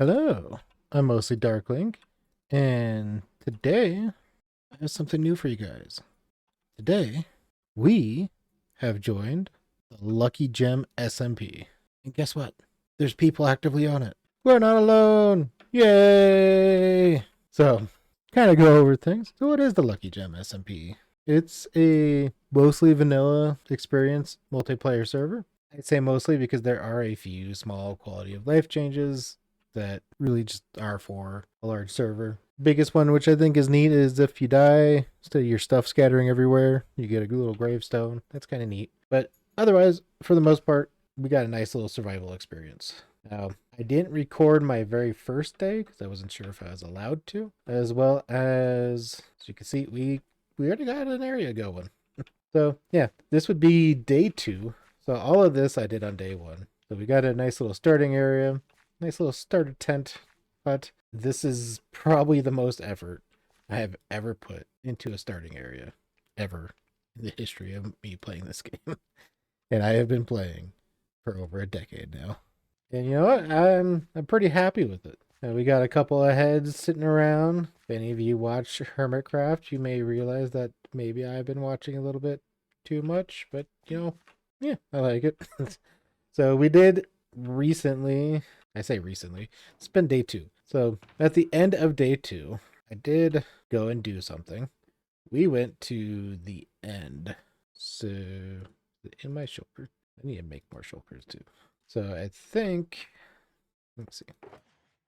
Hello, I'm mostly Darkling, and today I have something new for you guys. Today, we have joined the Lucky Gem SMP. And guess what? There's people actively on it. We're not alone! Yay! So, kind of go over things. So, what is the Lucky Gem SMP? It's a mostly vanilla experience multiplayer server. I'd say mostly because there are a few small quality of life changes that really just are for a large server. Biggest one, which I think is neat, is if you die, instead of your stuff scattering everywhere, you get a little gravestone. That's kind of neat. But otherwise, for the most part, we got a nice little survival experience. Now, I didn't record my very first day because I wasn't sure if I was allowed to, as well as you can see, we already got an area going. So yeah, this would be day 2. So all of this I did on day 1. So we got a nice little starting area, nice little starter tent, but this is probably the most effort I have ever put into a starting area ever in the history of me playing this game. And I have been playing for over a decade now. And you know what? I'm pretty happy with it. We got a couple of heads sitting around. If any of you watch Hermitcraft, you may realize that maybe I've been watching a little bit too much, but yeah, I like it. So we did recently, I say recently, it's been day 2. So at the end of day 2, I did go and do something. We went to the end. So in my shulker, I need to make more shulkers too. So I think, let's see,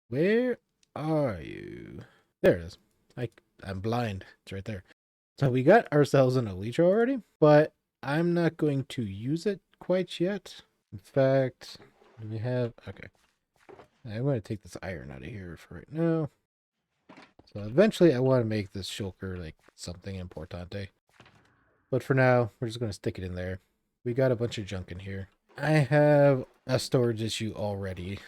where are you? There it is. I'm blind. It's right there. So we got ourselves an Elytra already, but I'm not going to use it quite yet. In fact, we have, okay. I'm going to take this iron out of here for right now. So eventually I want to make this shulker like something importante. But for now, we're just going to stick it in there. We got a bunch of junk in here. I have a storage issue already.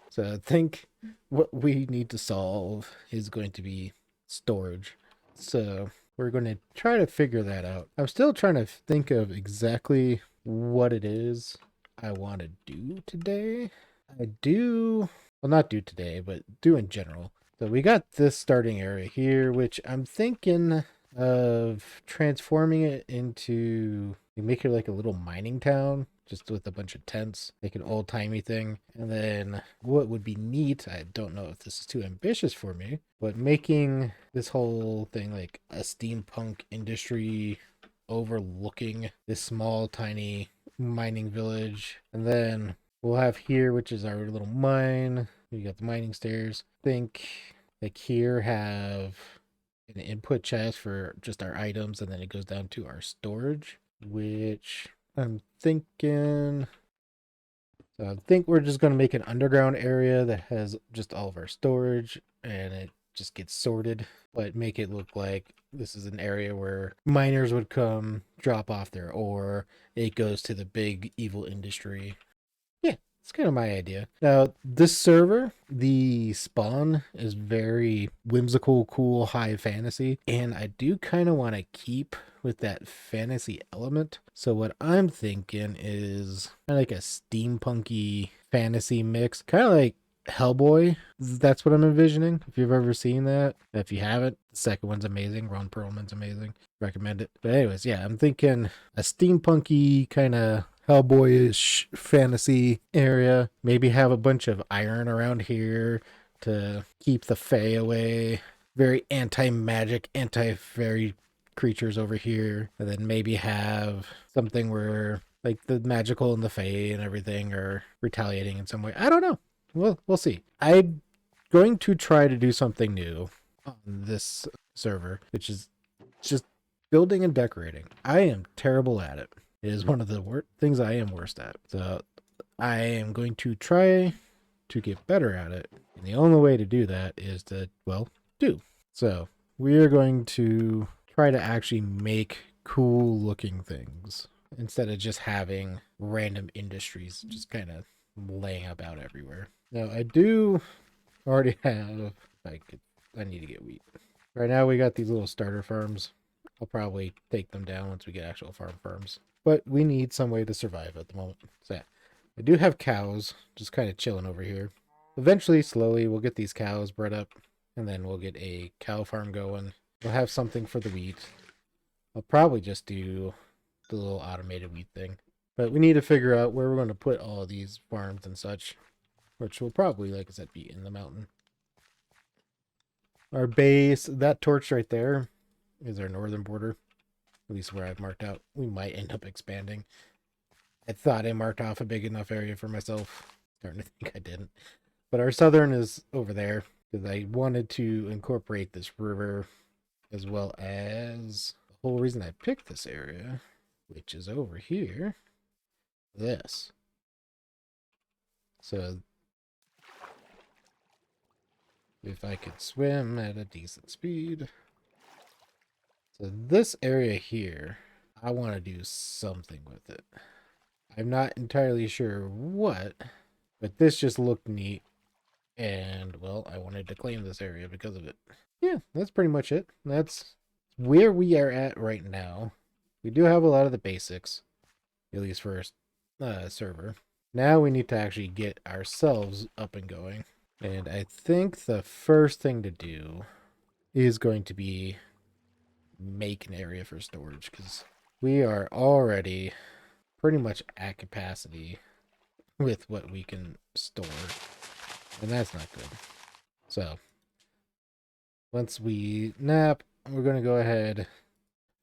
So I think what we need to solve is going to be storage. So we're going to try to figure that out. I'm still trying to think of exactly what it is I want to do today. Well, not do today, but do in general. So we got this starting area here, which I'm thinking of transforming it into, make it like a little mining town, just with a bunch of tents, like an old timey thing. And then what would be neat, I don't know if this is too ambitious for me, but making this whole thing like a steampunk industry overlooking this small tiny mining village. And then we'll have here, which is our little mine. You got the mining stairs. Think like here have an input chest for just our items, and then it goes down to our storage, which I'm thinking. So I think we're just going to make an underground area that has just all of our storage, and it just gets sorted, but make it look like this is an area where miners would come drop off their ore. It goes to the big evil industry. Yeah, it's kind of my idea. Now, this server, the spawn is very whimsical, cool, high fantasy, and I do kind of want to keep with that fantasy element. So what I'm thinking is kind of like a steampunky fantasy mix, kind of like Hellboy. That's what I'm envisioning. If you've ever seen that, if you haven't, the second one's amazing. Ron Perlman's amazing. Recommend it. But anyways, yeah, I'm thinking a steampunky kind of Hellboyish fantasy area. Maybe have a bunch of iron around here to keep the Fae away. Very anti-magic, anti-fairy creatures over here. And then maybe have something where like the magical and the Fae and everything are retaliating in some way. I don't know. We'll see. I'm going to try to do something new on this server, which is just building and decorating. I am terrible at it. It is one of the things I am worst at. So I am going to try to get better at it. And the only way to do that is to, well, do. So we are going to try to actually make cool looking things instead of just having random industries just kind of laying about everywhere. Now I do already have, I need to get wheat. Right now we got these little starter farms. I'll probably take them down once we get actual farms. But we need some way to survive at the moment. So yeah, I do have cows just kind of chilling over here. eventually, slowly, we'll get these cows bred up, and then we'll get a cow farm going. We'll have something for the wheat. I'll probably just do the little automated wheat thing. But we need to figure out where we're going to put all of these farms and such, which will probably, like I said, be in the mountain. Our base, that torch right there, is our northern border. At least where I've marked out. We might end up expanding. I thought I marked off a big enough area for myself. Starting to think I didn't. But our southern is over there, because I wanted to incorporate this river, as well as the whole reason I picked this area, which is over here. This. So if I could swim at a decent speed. So this area here, I want to do something with it. I'm not entirely sure what, but this just looked neat. And, well, I wanted to claim this area because of it. Yeah, that's pretty much it. That's where we are at right now. We do have a lot of the basics, at least for a server. Now we need to actually get ourselves up and going. And I think the first thing to do is going to be make an area for storage, because we are already pretty much at capacity with what we can store. And that's not good. So, once we nap, we're going to go ahead.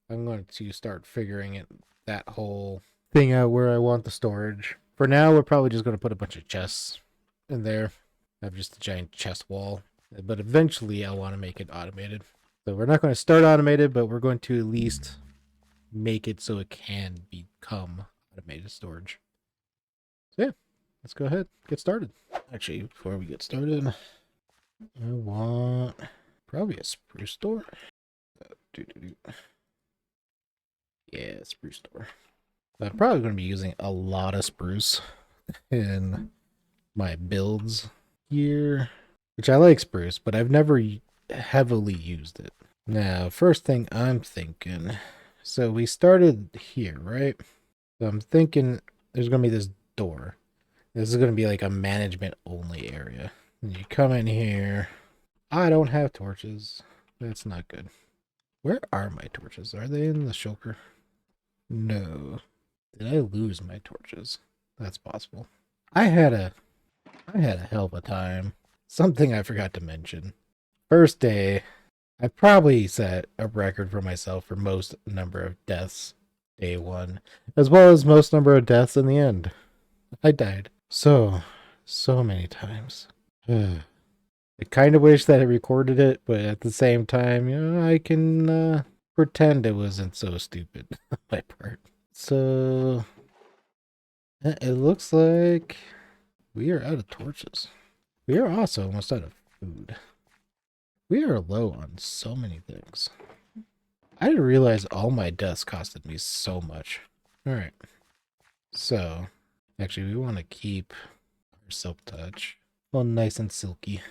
I'm going to start figuring that whole thing out where I want the storage. For now, we're probably just going to put a bunch of chests in there. Have just a giant chest wall. But eventually, I want to make it automated. So we're not going to start automated, but we're going to at least make it so it can become automated storage. So yeah, let's go ahead, get started. Actually, before we get started, I want probably a spruce door. Yeah, spruce door. I'm probably going to be using a lot of spruce in my builds here, which I like spruce, but I've never heavily used it. Now, first thing I'm thinking, so we started here, right? So I'm thinking there's going to be this door. This is going to be like a management only area. And you come in here. I don't have torches. That's not good. Where are my torches? Are they in the shulker? No. Did I lose my torches? That's possible. I had a hell of a time. Something I forgot to mention. First day, I probably set a record for myself for most number of deaths day one, as well as most number of deaths in the end. I died so many times. I kind of wish that I recorded it, but at the same time, you know, I can pretend it wasn't so stupid on my part. So it looks like we are out of torches. We are also almost out of food. We are low on so many things. I didn't realize all my deaths costed me so much. Alright. So, actually, we want to keep our silk touch all nice and silky.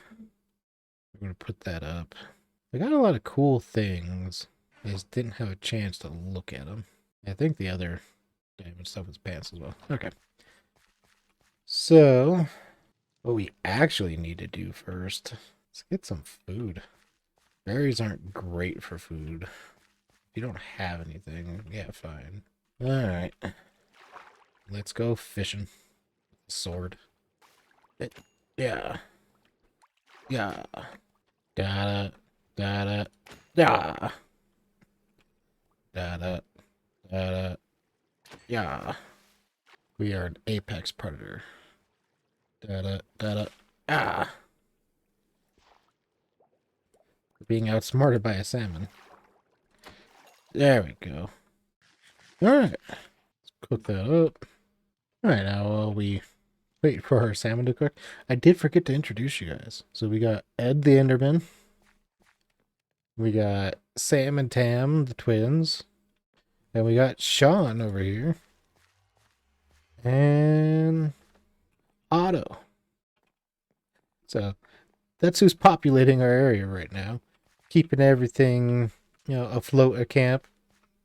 We're going to put that up. I got a lot of cool things. I just didn't have a chance to look at them. I think the other damaged stuff is pants as well. Okay. So, what we actually need to do first, let's get some food. Berries aren't great for food. If you don't have anything, yeah, fine. Alright. Let's go fishing. Sword. Yeah. Yeah. Da-da. Da-da. Yeah. Da-da. Da-da. Yeah. We are an apex predator. Da-da. Da-da. Ah. We're being outsmarted by a salmon. There we go. Alright. Let's cook that up. Alright, now while we wait for our salmon to cook, I did forget to introduce you guys. So we got Ed the Enderman. We got Sam and Tam, the twins. And we got Sean over here. And Otto. So that's who's populating our area right now. Keeping everything, you know, afloat at camp.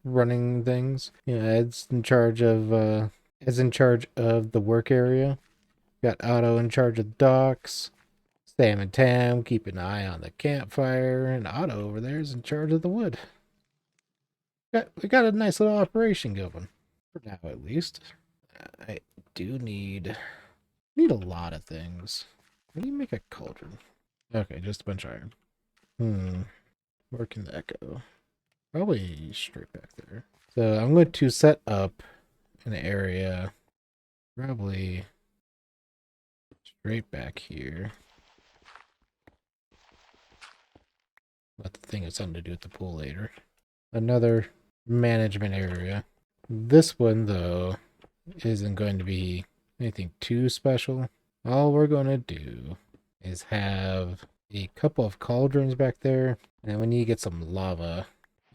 Running things. You know, Ed's in charge of the work area. Got Otto in charge of the docks. Sam and Tam keep an eye on the campfire, and Otto over there is in charge of the wood. We got a nice little operation going. For now, at least. I do need a lot of things. How do you make a cauldron? Okay, just a bunch of iron. Where can that go? Probably straight back there. So I'm going to set up an area probably straight back here. But the thing has something to do with the pool later. Another management area. This one, though, isn't going to be anything too special. All we're going to do is have a couple of cauldrons back there, and we need to get some lava.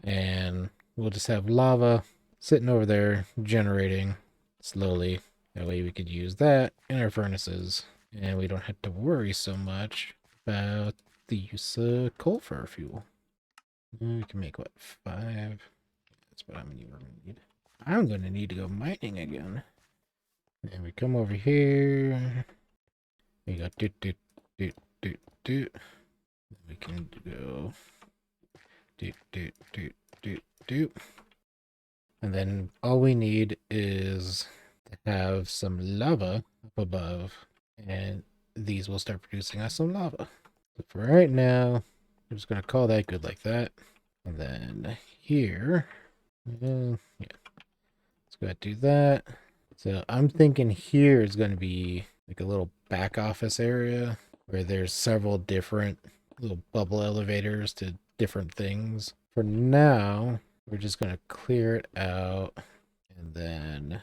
And we'll just have lava sitting over there generating slowly. That way we could use that in our furnaces, and we don't have to worry so much about the use of coal for our fuel. We can make, what, 5? That's what I'm going to need. I'm going to need to go mining again. And we come over here. We got doot. We can go doot. And then all we need is to have some lava up above, and these will start producing us some lava. So for right now, we're just going to call that good like that. And then here, yeah, let's go ahead and do that. So I'm thinking here is going to be like a little back office area where there's several different little bubble elevators to different things. For now, we're just going to clear it out, and then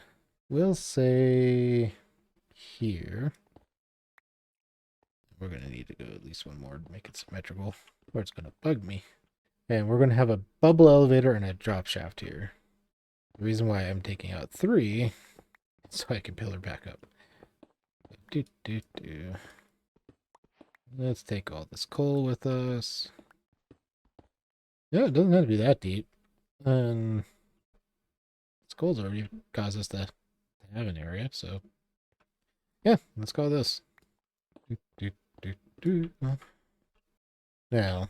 we'll say here. We're going to need to go at least one more to make it symmetrical, or it's going to bug me. And we're going to have a bubble elevator and a drop shaft here. The reason why I'm taking out 3 is so I can pillar back up. Let's take all this coal with us. Yeah, it doesn't have to be that deep. And this coal's already caused us to have an area, so yeah, let's call this. Now,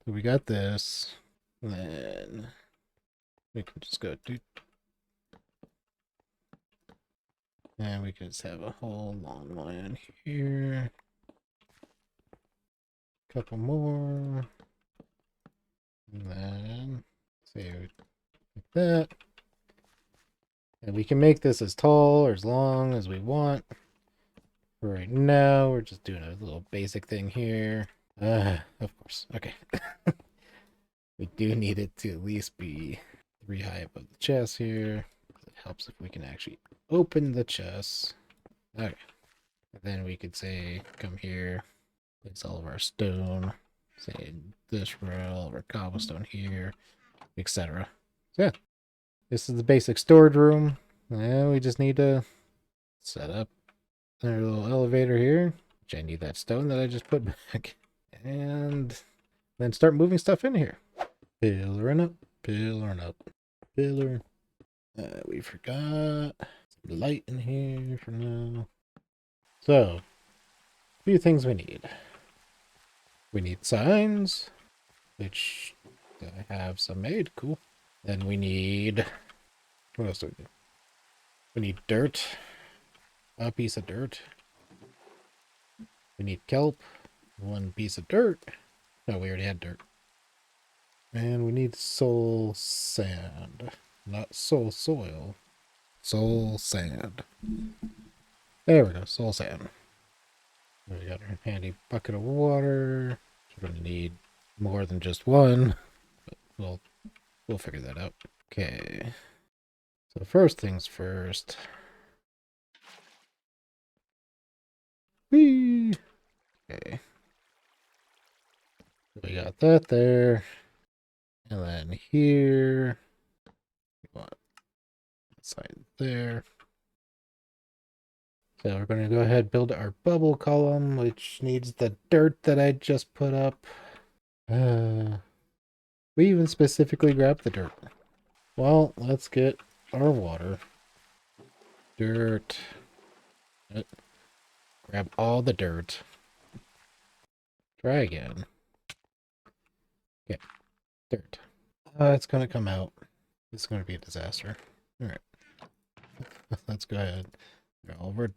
so we got this. Then we can just go and we can just have a whole long line here. Couple more. And then say like that. And we can make this as tall or as long as we want. For right now, we're just doing a little basic thing here. Of course. Okay. We do need it to at least be 3 high above the chest here. It helps if we can actually open the chest. Okay. And then we could say, come here, place all of our stone, say this row, all of our cobblestone here, etc. So yeah, this is the basic storage room. And we just need to set up our little elevator here, which I need that stone that I just put back, and then start moving stuff in here. Pillaring up, pillar. We forgot some light in here for now. So, a few things we need. We need signs, which I have some made. Cool. Then we need, what else do we need? We need dirt, a piece of dirt. We need kelp, 1 piece of dirt. No, we already had dirt. And we need soul sand, not soul soil. Soul sand. There we go, soul sand. We got our handy bucket of water. We're gonna need more than just 1, but we'll figure that out. Okay. So first things first. Whee! Okay. We got that there. And then here. We want side there. So we're going to go ahead and build our bubble column, which needs the dirt that I just put up. We even specifically grabbed the dirt. Well, let's get our water. Dirt. Grab all the dirt. Try again. Okay, dirt. It's gonna come out. It's gonna be a disaster. Alright. Let's go ahead. Go over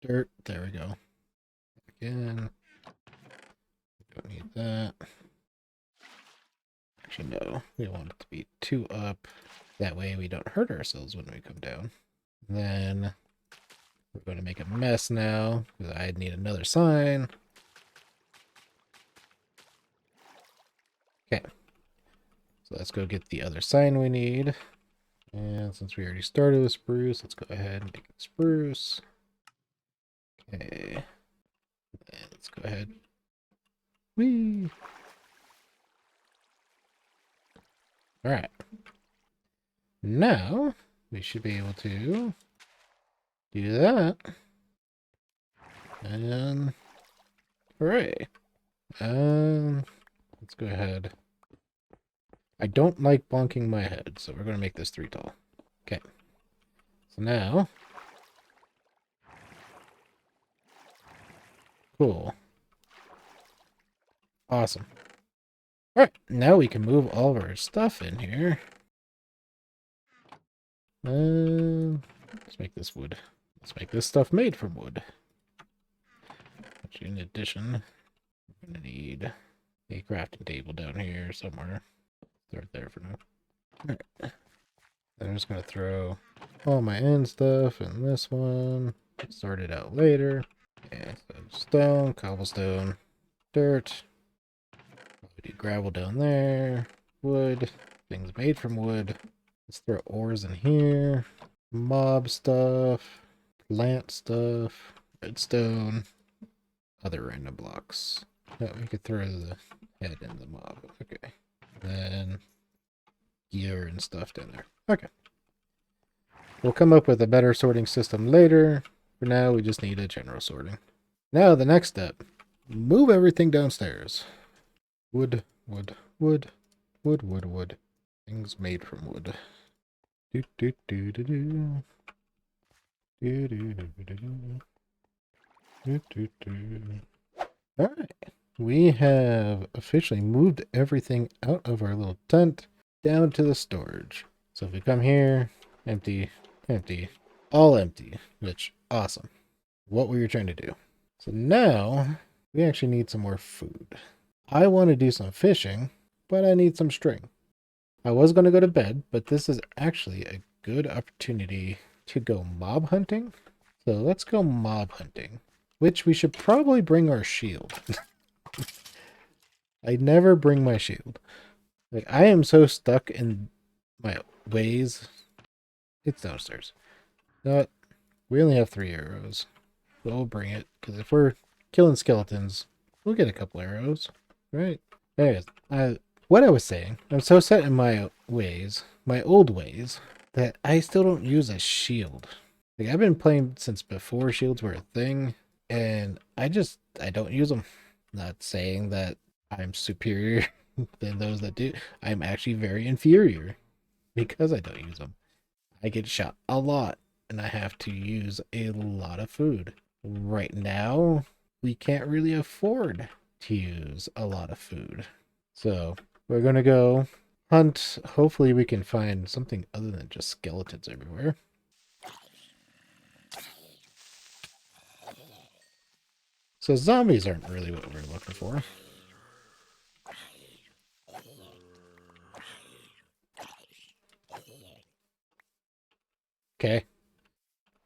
dirt. There we go. Again. Don't need that. Actually, no. We want it to be 2 up. That way we don't hurt ourselves when we come down. Then we're going to make a mess now because I need another sign. Okay. So let's go get the other sign we need. And since we already started with spruce, let's go ahead and make it spruce. Okay. And let's go ahead. Whee! Alright. Now, we should be able to do that. And hooray. Let's go ahead. I don't like bonking my head, so we're going to make this 3 tall. Okay. So now... Cool. Awesome. Alright, now we can move all of our stuff in here. Let's make this wood. Let's make this stuff made from wood. Which in addition, we're going to need a crafting table down here somewhere. Start there for now. Alright. I'm just going to throw all my end stuff in this one. Sort it out later. Okay, so stone, cobblestone, dirt. We do gravel down there. Wood. Things made from wood. Let's throw ores in here. Mob stuff. Plant stuff. Redstone. Other random blocks. No, we could throw the head in the mob. Okay. Then gear and stuff down there. Okay. We'll come up with a better sorting system later. For now, we just need a general sorting. Now, the next step. Move everything downstairs. Wood, wood, wood, wood, wood, wood. Things made from wood. Do, do, do, do, do. Do, do, do, do, do. Do, do, do. Alright. We have officially moved everything out of our little tent down to the storage. So if we come here, empty, empty, all empty, which, awesome. What were you trying to do? So now, we actually need some more food. I want to do some fishing, but I need some string. I was going to go to bed, but this is actually a good opportunity to go mob hunting. So let's go mob hunting, which we should probably bring our shield. I never bring my shield. Like, I am so stuck in my ways. It's downstairs. No, we only have 3 arrows. But we'll bring it, because if we're killing skeletons, we'll get a couple arrows, right? Anyways, what I was saying, I'm so set in my ways, my old ways, that I still don't use a shield. Like, I've been playing since before shields were a thing, and I don't use them. Not saying that I'm superior than those that do. I'm actually very inferior because I don't use them. I get shot a lot, and I have to use a lot of food. Right now, we can't really afford to use a lot of food. So, we're going to go hunt. Hopefully we can find something other than just skeletons everywhere. So zombies aren't really what we're looking for. Okay.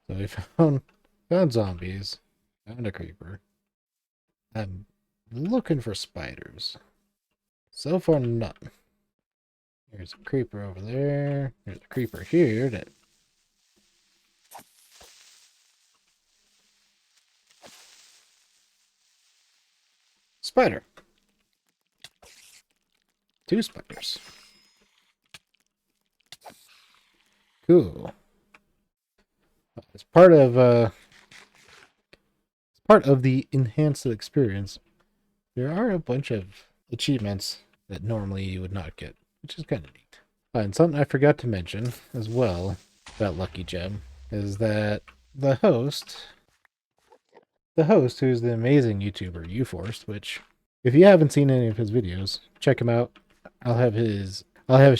So we found zombies. Found a creeper. I'm looking for spiders. So far, none. There's a creeper over there. There's a creeper here that... Spider. 2 spiders. Cool. As part of the enhanced experience, there are a bunch of achievements that normally you would not get, which is kind of neat. And something I forgot to mention as well about Lucky Gem is that the host, who's the amazing YouTuber UForced, which If you haven't seen any of his videos, check him out. I'll have his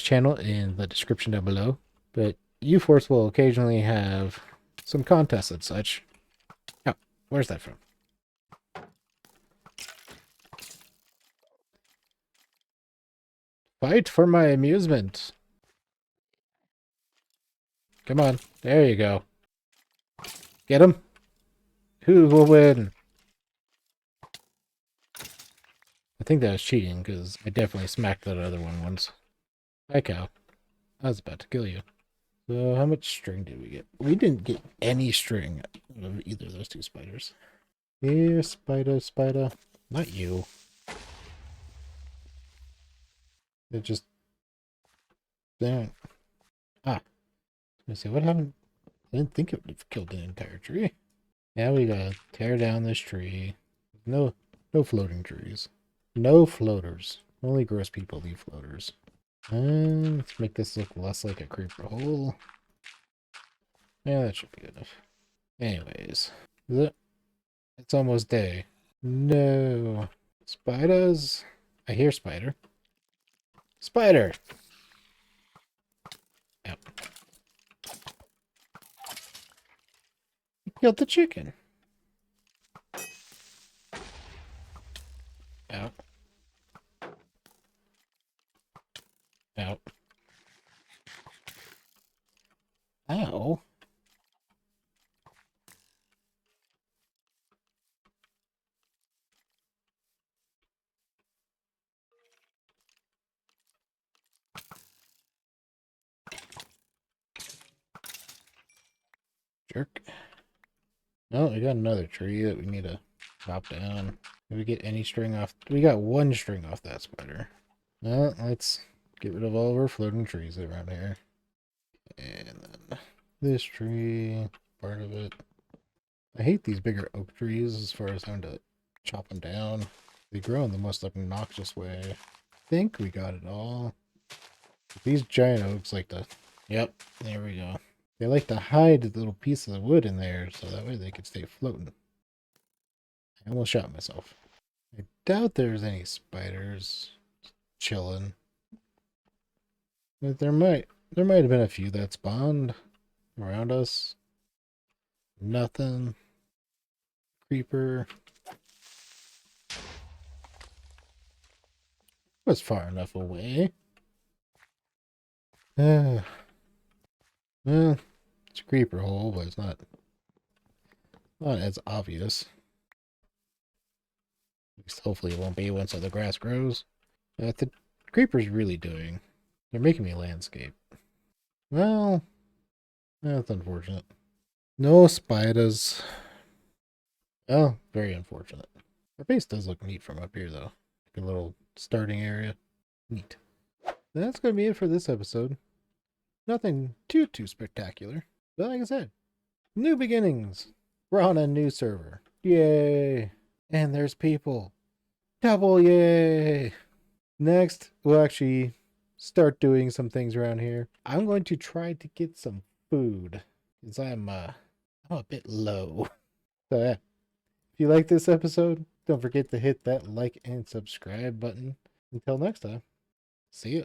channel in the description down below. But UForce will occasionally have some contests and such. Oh, where's that from? Fight for my amusement. Come on. There you go. Get him. Who will win? I think that was cheating, because I definitely smacked that other one once. Hi, cow. I was about to kill you. So how much string did we get? We didn't get any string out of either of those two spiders. Here, spider, spider. Not you. It just... There. Ah. Let's see, what happened? I didn't think it would have killed the entire tree. Now we gotta tear down this tree. No floating trees. No floaters. Only gross people leave floaters. And let's make this look less like a creeper hole. Yeah, that should be good enough. Anyways, it's almost day. No. Spiders. I hear spider. Spider! Yep. He killed the chicken. Out. Out. Ow. Jerk. Oh, we got another tree that we need to chop down. Did we get any string off? We got one string off that spider. Well, let's get rid of all of our floating trees around here. And then this tree, part of it. I hate these bigger oak trees as far as having to chop them down. They grow in the most obnoxious way. I think we got it all. These giant oaks like to... Yep, there we go. They like to hide the little piece of the wood in there so that way they can stay floating. I almost shot myself. I doubt there's any spiders chilling. But there might have been a few that spawned around us. Nothing. Creeper. Was far enough away. Well, it's a creeper hole, but it's not as obvious. At least hopefully it won't be once all the grass grows. What the creeper's really doing? They're making me landscape. Well, that's unfortunate. No spiders. Oh, very unfortunate. Our base does look neat from up here, though. Like a little starting area. Neat. That's going to be it for this episode. Nothing too spectacular. But like I said, new beginnings. We're on a new server. Yay. And there's people. Double yay. Next, we'll actually start doing some things around here. I'm going to try to get some food. Because I'm a bit low. So yeah. If you like this episode, don't forget to hit that like and subscribe button. Until next time, see ya.